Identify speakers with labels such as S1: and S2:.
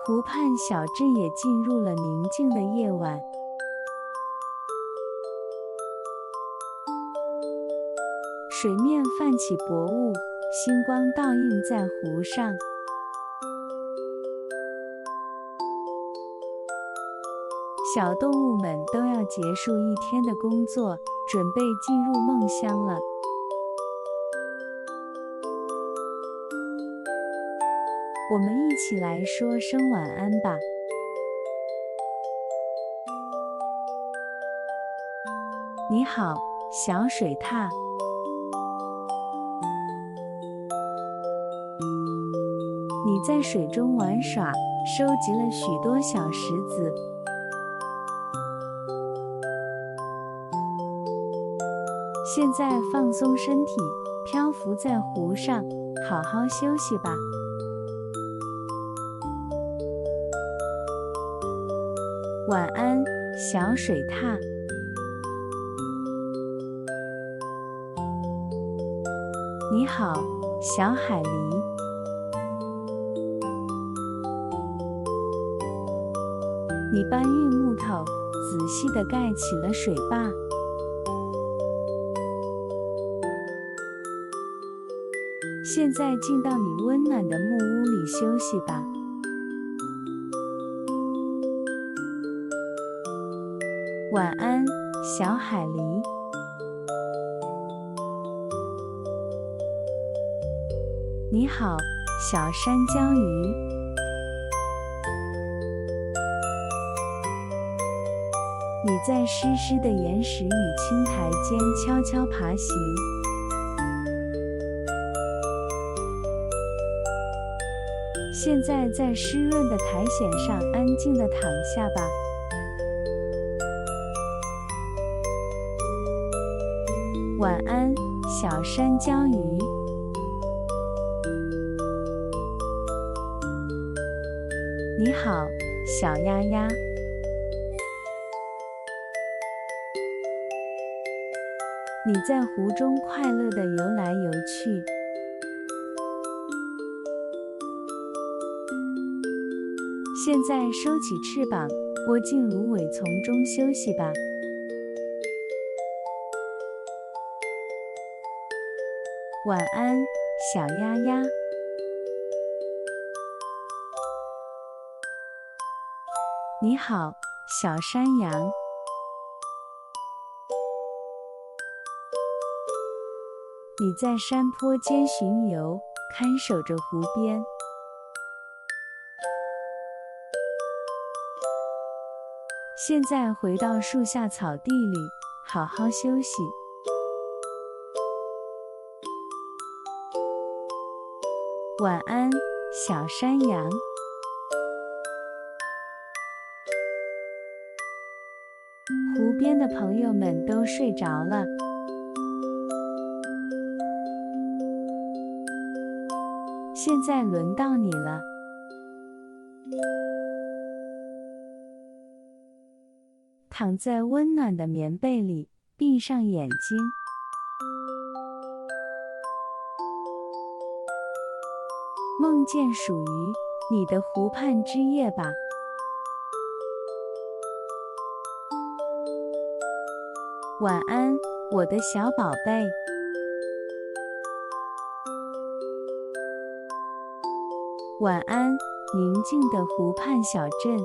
S1: 湖畔小镇也进入了宁静的夜晚。水面泛起薄雾，星光倒映在湖上。小动物们都要结束一天的工作，准备进入梦乡了。我们一起来说声晚安吧。你好，小水獭。你在水中玩耍，收集了许多小石子。现在放松身体，漂浮在湖上，好好休息吧。晚安，小水獭。你好，小海狸。你搬运木头，仔细地盖起了水坝。现在进到你温暖的木屋里休息吧。晚安，小海狸。你好，小山椒鱼。你在湿湿的岩石与青苔间悄悄爬行。现在在湿润的苔藓上安静地躺下吧。晚安，小山椒鱼。你好，小鸭鸭。你在湖中快乐地游来游去。现在收起翅膀，窝进芦苇丛中休息吧。晚安，小鸭鸭。你好，小山羊。你在山坡间巡游，看守着湖边。现在回到树下草地里，好好休息。晚安，小山羊。湖边的朋友们都睡着了。现在轮到你了。躺在温暖的棉被里，闭上眼睛。梦见属于你的湖畔之夜吧。晚安，我的小宝贝。晚安，宁静的湖畔小镇。